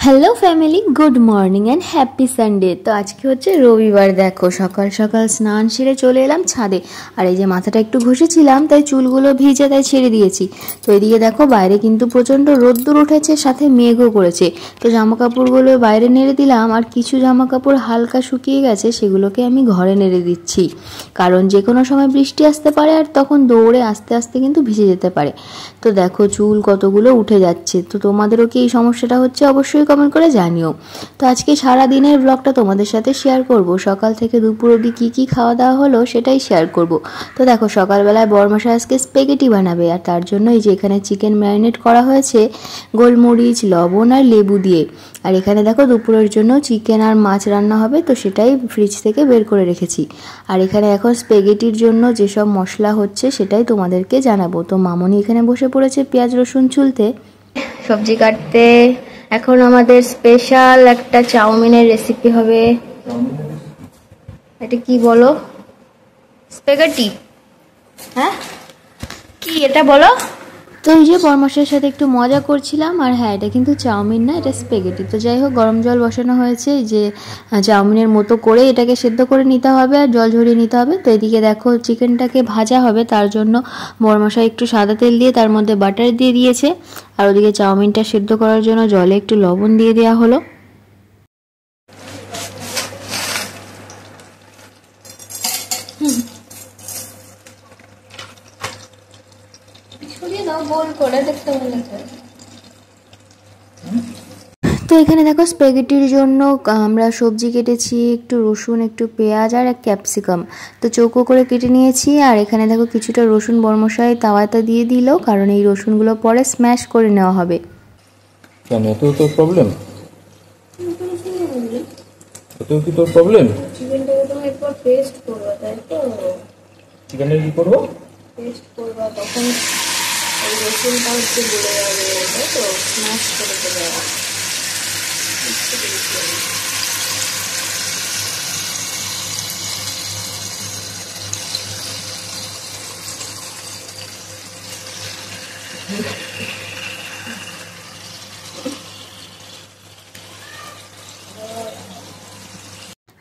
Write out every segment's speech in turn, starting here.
Hello family, good morning and happy Sunday. তো আজকে হচ্ছে রবিবার। দেখো সকাল সকাল স্নান সেরে চলে এলাম ছাদে। আর এই যে মাথাটা একটু ঘষেছিলাম, তাই চুলগুলো ভিজে তাই ছেড়ে দিয়েছি। তো এদিকে দেখো বাইরে কিন্তু প্রচণ্ড রোদ্দুর উঠেছে, সাথে মেঘও করেছে। তো জামা কাপড়গুলো বাইরে নেড়ে দিলাম, আর কিছু জামা কাপড় হালকা শুকিয়ে গেছে, সেগুলোকে আমি ঘরে নেড়ে দিচ্ছি। কারণ যে কোনো সময় বৃষ্টি আসতে পারে, আর তখন দৌড়ে আস্তে আস্তে কিন্তু ভিজে যেতে পারে। তো দেখো চুল কতগুলো উঠে যাচ্ছে। তো তোমাদেরও কি এই সমস্যাটা হচ্ছে? অবশ্যই কমেন্ট করে জানিও। তো আজকে সারা দিনের ব্লগটা তোমাদের সাথে শেয়ার করব। সকাল থেকে দুপুর অবধি কী কী খাওয়া দাওয়া হলো সেটাই শেয়ার করব। তো দেখো সকালবেলায় বরমশাই আজকে স্প্যাগেটি বানাবে, আর তার জন্য এই যে এখানে চিকেন ম্যারিনেট করা হয়েছে গোলমরিচ, লবণ আর লেবু দিয়ে। আর এখানে দেখো দুপুরের জন্য চিকেন আর মাছ রান্না হবে, তো সেটাই ফ্রিজ থেকে বের করে রেখেছি। আর এখানে এখন স্প্যাগেটির জন্য যেসব মশলা হচ্ছে সেটাই তোমাদেরকে জানাবো। তো মামনি এখানে বসে পড়েছে পেঁয়াজ রসুন ছুলতে, সবজি কাটতে। এখন আমাদের স্পেশাল একটা চাউমিনের রেসিপি হবে। এটা কি বলো? স্প্যাগেটি? হ্যাঁ, কি এটা বলো? তো এই যে বরমাসের সাথে একটু মজা করছিলাম। আর হ্যাঁ, এটা কিন্তু চাউমিন না, এটা স্প্যাগেটি। তো যাই হোক, গরম জল বসানো হয়েছে, যে চাউমিনের মতো করে এটাকে সেদ্ধ করে নিতে হবে আর জল ঝরিয়ে নিতে হবে। তো এদিকে দেখো চিকেনটাকে ভাজা হবে, তার জন্য বরমশাই একটু সাদা তেল দিয়ে তার মধ্যে বাটার দিয়ে দিয়েছে। আর ওদিকে চাউমিনটা সেদ্ধ করার জন্য জলে একটু লবণ দিয়ে দেওয়া হলো। তো এখানে দেখো স্প্যাগেটির জন্য আমরা সবজি কেটেছি, একটু রসুন, একটু পেঁয়াজ আর এক ক্যাপসিকাম। তো চৌকো করে কেটে নিয়েছি। আর এখানে দেখো কিছুটা রসুন বরমশাই তাওয়াতে দিয়ে দিল, কারণ এই রসুনগুলো পরে স্ম্যাশ করে নেওয়া হবে। কেন এত তোর প্রবলেম? এত কি তোর প্রবলেম? চিকেনটাকে তুমি একবার পেস্ট করবে, তাই তো? চিকেনটা কি করবো? পেস্ট করবা, তখন এই রসুনটা হচ্ছে গলে যাবে, তাই তো? স্ম্যাশ করে দেবে।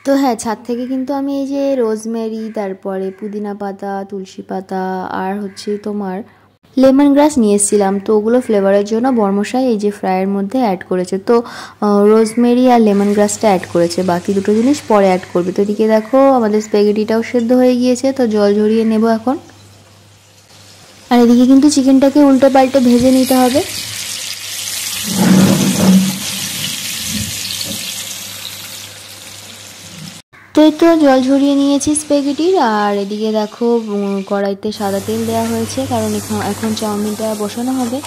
তো হ্যাঁ, ছাদ থেকে কিন্তু আমি এই যে রোজমেরি, তারপরে পুদিনা পাতা, তুলসী পাতা আর হচ্ছে তোমার লেমন গ্রাস নিয়ে এসেছিলাম। তো ওগুলো ফ্লেভারের জন্য বরমশাই এই যে ফ্রাইয়ের মধ্যে অ্যাড করেছে। তো রোজমেরি আর লেমন গ্রাসটা অ্যাড করেছে, বাকি দুটো জিনিস পরে অ্যাড করবে। তো এদিকে দেখো আমাদের স্প্যাগেটিটাও সেদ্ধ হয়ে গিয়েছে, তো জল ঝরিয়ে নেব এখন। আর এদিকে কিন্তু চিকেনটাকে উল্টে পাল্টে ভেজে নিতে হবে। তো এই তো জল ঝরিয়ে নিয়েছি স্প্যাগেটির। আর এদিকে দেখো কড়াইতে সাদা তেল দেওয়া হয়েছে, কারণ এখন চাউমিনটা বসানো হবে।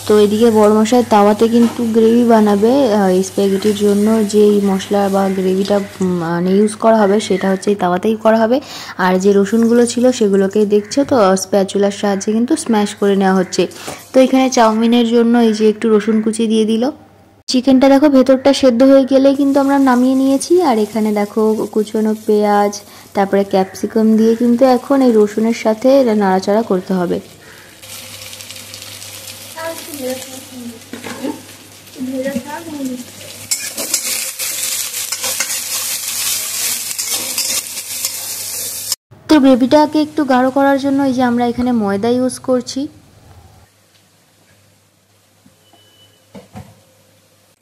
তো এদিকে বড়মশাই তাওয়াতে কিন্তু গ্রেভি বানাবে। এই স্প্যাগেটির জন্য যে মশলা বা গ্রেভিটা মানে ইউজ করা হবে, সেটা হচ্ছে এই তাওয়াতেই করা হবে। আর যে রসুনগুলো ছিল সেগুলোকে দেখছো তো স্প্যাচুলার সাহায্যে কিন্তু স্ম্যাশ করে নেওয়া হচ্ছে। তো এখানে চাউমিনের জন্য এই যে একটু রসুন কুচি দিয়ে দিল। চিকেনটা দেখো ভেতরটা সেদ্ধ হয়ে গেলে কিন্তু আমরা নামিয়ে নিয়েছি। আর এখানে দেখো কুচনো পেঁয়াজ, তারপরে ক্যাপসিকাম দিয়ে কিন্তু এখন এই রসুনের সাথে নাড়াচাড়া করতে হবে। তো গ্রেভিটাকে একটু গাঢ় করার জন্য এই যে আমরা এখানে ময়দা ইউজ করছি।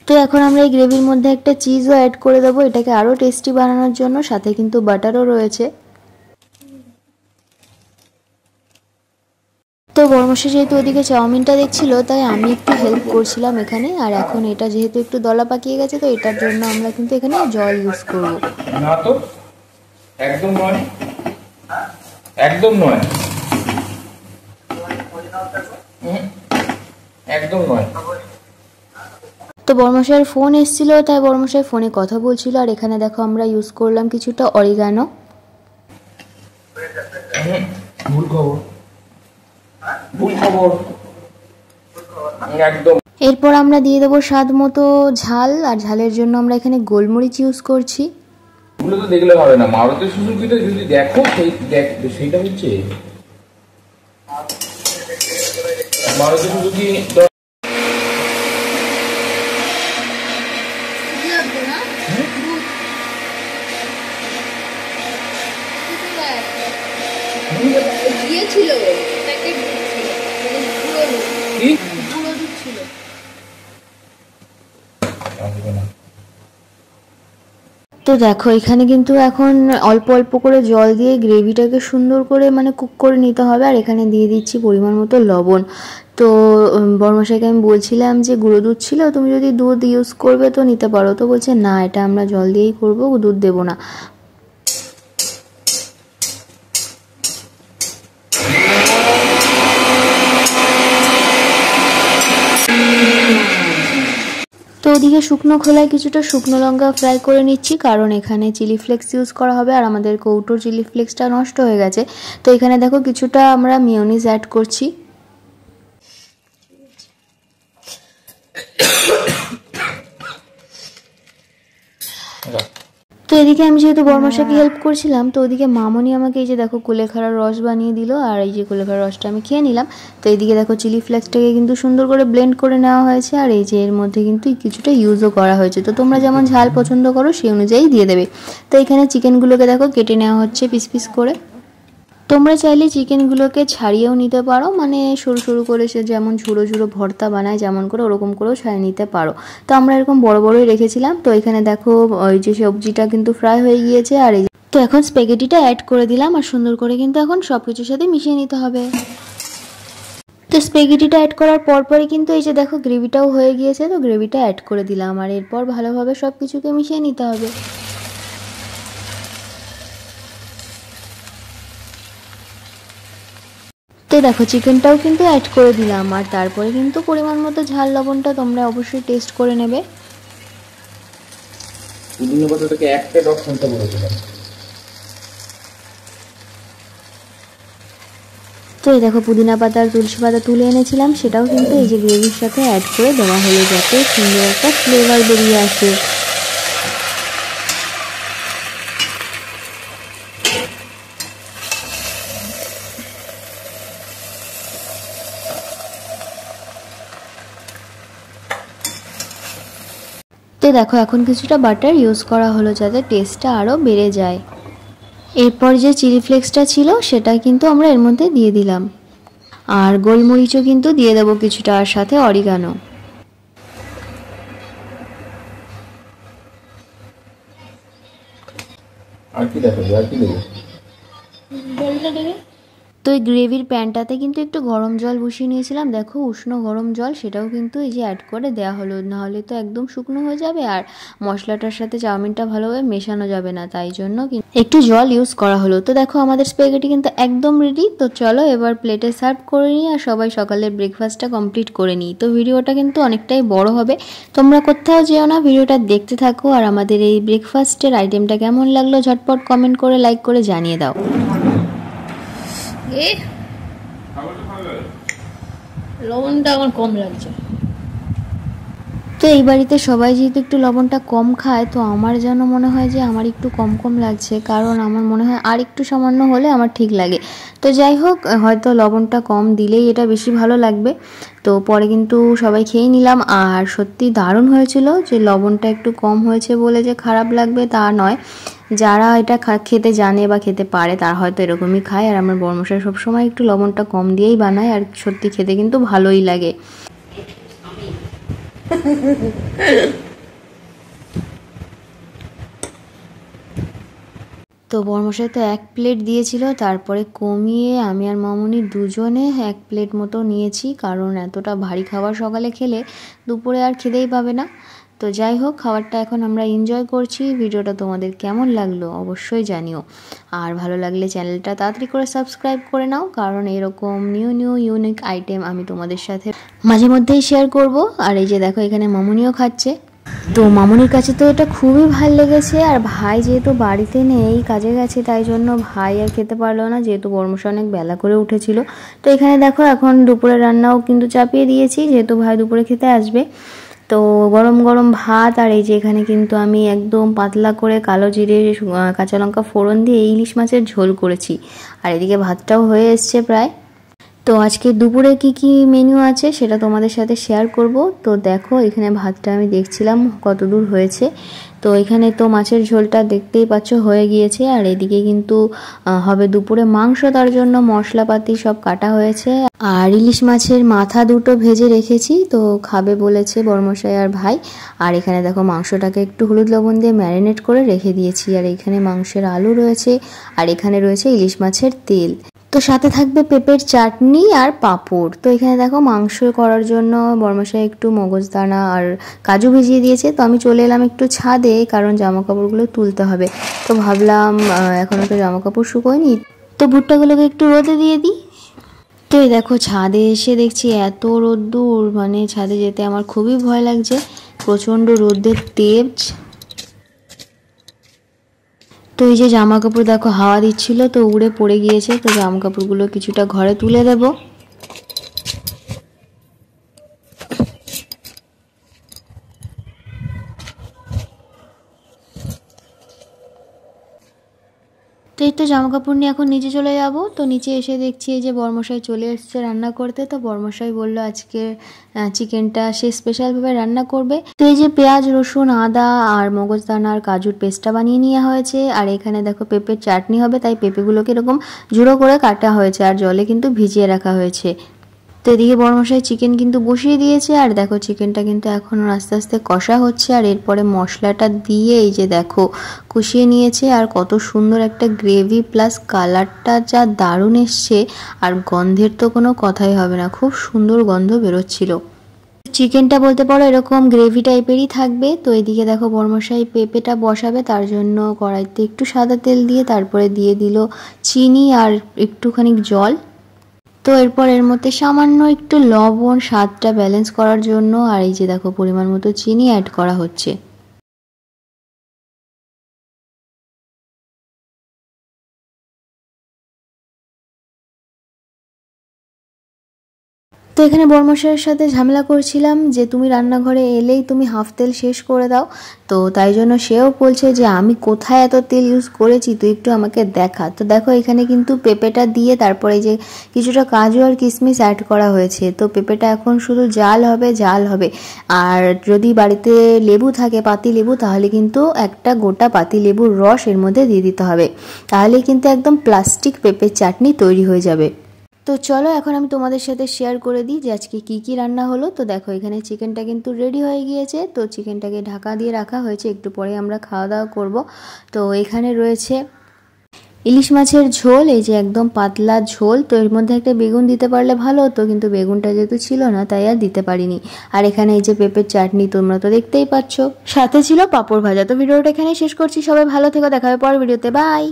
তো এখন আমরা এই গ্রেভির মধ্যে একটা চিজও অ্যাড করে দেবো, এটাকে আরও টেস্টি বানানোর জন্য। সাথে কিন্তু বাটারও রয়েছে। তো বরমশাই যেহেতু ওদিকে চাউমিনটা দেখছিল, তাই আমি একটু হেল্প করছিলাম এখানে। আর এখন এটা যেহেতু একটু দলা পাকিয়ে গেছে, তো এটার জন্য আমরা কিন্তু এখানে জল ইউজ করব। না তো, একদম নয়, একদম নয়, একদম নয়। তো বরমশাইয়ের ফোন এসেছিল, তাই বরমশাই ফোনে কথা বলছিল। আর এখানে দেখো আমরা ইউজ করলাম কিছুটা অরিগানো। ভুল খবর, ভুল খবর, একদম। এরপর আমরা দিয়ে দেবো স্বাদ মতো ঝাল। আর ঝালের জন্য আমরা এখানে গোলমরিচ ইউজ করছি। ওগুলো তো দেখলে হবে না, মারুতি সুজুকিটা যদি দেখো সেইটা হচ্ছে মারুতি সুজুকি। আসবে না। তো দেখো এখানে কিন্তু এখন অল্প অল্প করে জল দিয়ে গ্রেভিটাকে সুন্দর করে মানে কুক করে নিতে হবে। আর এখানে দিয়ে দিচ্ছি পরিমাণ মতো লবণ। তো বড়মশাইকে আমি বলছিলাম যে গুঁড়ো দুধ ছিল, তুমি যদি দুধ ইউজ করবে তো নিতে পারো। তো বলছে না, এটা আমরা জল দিয়েই করবো, দুধ দেবো না। তো ওদিকে শুকনো খোলায় কিছুটা শুকনো লঙ্কা ফ্রাই করে নিচ্ছি, কারণ এখানে চিলি ফ্লেক্স ইউজ করা হবে আর আমাদের কৌটোর চিলি ফ্লেক্সটা নষ্ট হয়ে গেছে। তো এখানে দেখো কিছুটা আমরা মেয়োনিজ অ্যাড করছি। তো এদিকে আমি যেহেতু বড়মশাইকে হেল্প করছিলাম, তো ওদিকে মামনি আমাকে এই যে দেখো কুলেখাড়ার রস বানিয়ে দিল, আর এই যে কুলেখাড়ার রসটা আমি খেয়ে নিলাম। তো এইদিকে দেখো চিলি ফ্লেক্সটাকে কিন্তু সুন্দর করে ব্লেন্ড করে নেওয়া হয়েছে, আর এই যে এর মধ্যে কিন্তু কিছুটা ইউজও করা হয়েছে। তো তোমরা যেমন ঝাল পছন্দ করো সেই অনুযায়ী দিয়ে দেবে। তো এখানে চিকেনগুলোকে দেখো কেটে নেওয়া হচ্ছে পিস পিস করে। তোমরা চাইলে চিকেনগুলোকে ছাড়িয়েও নিতে পারো, মানে সরু সরু করে, সে যেমন ঝুড়ো ঝুড়ো ভর্তা বানায় যেমন করে ওরকম করেও ছাড়িয়ে নিতে পারো। তো আমরা এরকম বড় বড়ই রেখেছিলাম। তো এখানে দেখো ওই যে সবজিটা কিন্তু ফ্রাই হয়ে গিয়েছে, আর এই তো এখন স্প্যাগেটিটা অ্যাড করে দিলাম, আর সুন্দর করে কিন্তু এখন সব কিছুর সাথে মিশিয়ে নিতে হবে। তো স্প্যাগেটিটা অ্যাড করার পরপরই কিন্তু এই যে দেখো গ্রেভিটাও হয়ে গিয়েছে। তো গ্রেভিটা অ্যাড করে দিলাম, আর এরপর ভালোভাবে সব কিছুকে মিশিয়ে নিতে হবে। তো দেখো চিকেনটাও কিন্তু অ্যাড করে দিলাম, আর তারপরে কিন্তু পরিমাণ মতো ঝাল লবণটা তোমরা অবশ্যই টেস্ট করে নেবে। পুদিনা পাতাটাকে একটা ডক শুনতে বলেছিলাম। তো এই দেখো পুদিনা পাতা আর তুলসী পাতা তুলে এনেছিলাম, সেটাও কিন্তু এই যে গ্রেভির সাথে অ্যাড করে দেওয়া হলো, যাতে সুন্দর একটা ফ্লেভার বেরিয়ে আসে। তো দেখো এখন কিছুটা বাটার ইউজ করা হলো যাতে টেস্টটা আরও বেড়ে যায়। এরপর যে চিলি ফ্লেক্সটা ছিল সেটা কিন্তু আমরা এর মধ্যে দিয়ে দিলাম, আর গোলমরিচও কিন্তু দিয়ে দেবো কিছুটা, আর সাথে অরিগানো। আর কি দেখো, আর কি দেবো? তো এই গ্রেভির প্যানটাতে কিন্তু একটু গরম জল বসিয়ে নিয়েছিলাম, দেখো উষ্ণ গরম জল, সেটাও কিন্তু এই যে অ্যাড করে দেওয়া হলো, নাহলে তো একদম শুকনো হয়ে যাবে আর মশলাটার সাথে চাউমিনটা ভালোভাবে মেশানো যাবে না, তাই জন্য একটু জল ইউজ করা হলো। তো দেখো আমাদের স্প্যাগেটি কিন্তু একদম রেডি। তো চলো এবার প্লেটে সার্ভ করে নিই, আর সবাই সকালের ব্রেকফাস্টটা কমপ্লিট করে নিই। তো ভিডিওটা কিন্তু অনেকটাই বড় হবে, তোমরা কোথাও যেও না, ভিডিওটা দেখতে থাকো। আর আমাদের এই ব্রেকফাস্টের আইটেমটা কেমন লাগলো ঝটপট কমেন্ট করে লাইক করে জানিয়ে দাও। লবণটা আমার কম লাগছে। তো এই বাড়িতে সবাই যেহেতু একটু লবণটা কম খায়, তো আমার যেন মনে হয় যে আমার একটু কম কম লাগছে, কারণ আমার মনে হয় আর একটু সামান্য হলে আমার ঠিক লাগে। তো যাই হোক, হয়তো লবণটা কম দিলেই এটা বেশি ভালো লাগবে। তো পরে কিন্তু সবাই খেয়ে নিলাম, আর সত্যি দারুণ হয়েছিল। যে লবণটা একটু কম হয়েছে বলে যে খারাপ লাগবে তা নয়, যারা এটা খেতে জানে বা খেতে পারে তারা হয়তো এরকমই খায়। আর আমার বড়মশাই সবসময় একটু লবণটা কম দিয়েই বানায়, আর সত্যি খেতে কিন্তু ভালোই লাগে। তো বড়মশাই তো 1 প্লেট দিয়েছিল, তারপরে কমিয়ে আমি আর মামুনি দুজনে 1 প্লেট মতো নিয়েছি, কারণ এতটা ভারী খাবার সকালে খেলে দুপুরে আর খেতেই পাবে না। তো যাই হোক, খাবারটা এখন আমরা এনজয় করছি। ভিডিওটা তোমাদের কেমন লাগলো অবশ্যই জানিও, আর ভালো লাগলে চ্যানেলটা তাড়াতাড়ি করে সাবস্ক্রাইব করে নাও, কারণ এরকম নিউ ইউনিক আইটেম আমি তোমাদের সাথে মাঝে মধ্যেই শেয়ার করব। আর এই যে দেখো এখানে মামুনিও খাচ্ছে। তো মামুনির কাছে তো এটা খুবই ভালো লেগেছে, আর ভাই যেহেতু বাড়িতে নেই, কাজে গেছে, তাই জন্য ভাই আর খেতে পারলো না, যেহেতু বড়মশাই অনেক বেলা করে উঠেছিল। তো এখানে দেখো এখন দুপুরে রান্নাও কিন্তু চাপিয়ে দিয়েছি, যেহেতু ভাই দুপুরে খেতে আসবে। তো গরম গরম ভাত, আর এই যে এখানে কিন্তু আমি একদম পাতলা করে কালো জিরে কাঁচা লঙ্কা ফোড়ন দিয়ে ইলিশ মাছের ঝোল করেছি, আর এদিকে ভাতটাও হয়ে এসছে প্রায়। তো আজকে দুপুরে কি কি মেনু আছে সেটা তোমাদের সাথে শেয়ার করব। তো দেখো এখানে ভাতটা আমি দেখছিলাম কত দূর হয়েছে। তো এখানে তো মাছের ঝোলটা দেখতেই পাচ্ছ হয়ে গিয়েছে, আর এদিকে কিন্তু হবে দুপুরে মাংস, তার জন্য মশলাপাতি সব কাটা হয়েছে। আর ইলিশ মাছের মাথা দুটো ভেজে রেখেছি, তো খাবে বলেছে বড়মশাই আর ভাই। আর এখানে দেখো মাংসটাকে একটু হলুদ লবণ দিয়ে ম্যারিনেট করে রেখে দিয়েছি। আর এখানে মাংসের আলু রয়েছে, আর এখানে রয়েছে ইলিশ মাছের তেল। তো সাথে থাকবে পেঁপের চাটনি আর পাঁপড়। তো এখানে দেখো মাংস করার জন্য বড়মশাই একটু মগজদানা আর কাজু ভিজিয়ে দিয়েছে। তো আমি চলে এলাম একটু ছাদে, কারণ জামা কাপড়গুলো তুলতে হবে। তো ভাবলাম এখনও তো জামা কাপড় শুকোয়নি, তো ভুট্টাগুলোকে একটু রোদে দিয়ে দিই। তো এই দেখো ছাদে এসে দেখছি এত রোদ্দুর, মানে ছাদে যেতে আমার খুবই ভয় লাগছে, প্রচণ্ড রোদের তেজ। তো এই যে জামা কাপড় দেখো হাওয়া দিচ্ছিল তো উড়ে পড়ে গিয়েছে। তো জামা কাপড়গুলো কিছুটা ঘরে তুলে দেবো। তো এই তো জামা কাপড় নিয়ে এখন নিচে চলে যাব। তো নিচে এসে দেখছি এই যে বড়মশাই চলে এসেছে রান্না করতে। তো বড়মশাই বললো আজকে চিকেনটা সে স্পেশালভাবে রান্না করবে। তো এই যে পেঁয়াজ রসুন আদা আর মগজদানা আর কাজুর পেস্টটা বানিয়ে নেওয়া হয়েছে। আর এখানে দেখো পেঁপের চাটনি হবে, তাই পেঁপেগুলোকে এরকম ঝুড়ো করে কাটা হয়েছে আর জলে কিন্তু ভিজিয়ে রাখা হয়েছে। তো এদিকে বড়মশাই চিকেন কিন্তু বসিয়ে দিয়েছে, আর দেখো চিকেনটা কিন্তু এখন আস্তে আস্তে কষা হচ্ছে। আর এরপরে মশলাটা দিয়ে এই যে দেখো কষিয়ে নিয়েছে, আর কত সুন্দর একটা গ্রেভি প্লাস কালারটা যা দারুণ এসছে। আর গন্ধের তো কোনো কথাই হবে না, খুব সুন্দর গন্ধ বেরোচ্ছিল। চিকেনটা বলতে পারো এরকম গ্রেভি টাইপেরই থাকবে। তো এদিকে দেখো বড়মশাই পেঁপেটা বসাবে, তার জন্য কড়াইতে একটু সাদা তেল দিয়ে তারপরে দিয়ে দিল চিনি আর একটুখানি জল। তো এরপর এর মধ্যে সামান্য একটু লবণ স্বাদটা ব্যালেন্স করার জন্য, আর এই যে দেখো পরিমাণ মতো চিনি অ্যাড করা হচ্ছে। তো এখানে বড়মশাইয়ের সাথে ঝামেলা করছিলাম যে তুমি রান্নাঘরে এলেই তুমি হাফ তেল শেষ করে দাও। তো তাই জন্য সেও বলছে যে আমি কোথায় এত তেল ইউজ করেছি তুই একটু আমাকে দেখা। তো দেখো এখানে কিন্তু পেঁপেটা দিয়ে তারপরে যে কিছুটা কাজু আর কিশমিশ অ্যাড করা হয়েছে। তো পেঁপেটা এখন শুধু জাল হবে। আর যদি বাড়িতে লেবু থাকে পাতি লেবু, তাহলে কিন্তু একটা গোটা পাতি লেবুর রস এর মধ্যে দিয়ে দিতে হবে, তাহলে কিন্তু একদম প্লাস্টিক পেঁপের চাটনি তৈরি হয়ে যাবে। তো চলো এখন আমি তোমাদের সাথে শেয়ার করে দিই যে আজকে কি কি রান্না হলো। তো দেখো এখানে চিকেনটা কিন্তু রেডি হয়ে গিয়েছে। তো চিকেনটাকে ঢাকা দিয়ে রাখা হয়েছে, একটু পরে আমরা খাওয়া দাওয়া করব। তো এখানে রয়েছে ইলিশ মাছের ঝোল, এই যে একদম পাতলা ঝোল। তো এর মধ্যে একটা বেগুন দিতে পারলে ভালো হতো, কিন্তু বেগুনটা যেহেতু ছিল না তাই আর দিতে পারিনি। আর এখানে এই যে পেঁপের চাটনি তোমরা তো দেখতেই পাচ্ছ, সাথে ছিল পাঁপড় ভাজা। তো ভিডিওটা এখানেই শেষ করছি, সবাই ভালো থেকো, দেখা হবে পরের ভিডিওতে, বাই।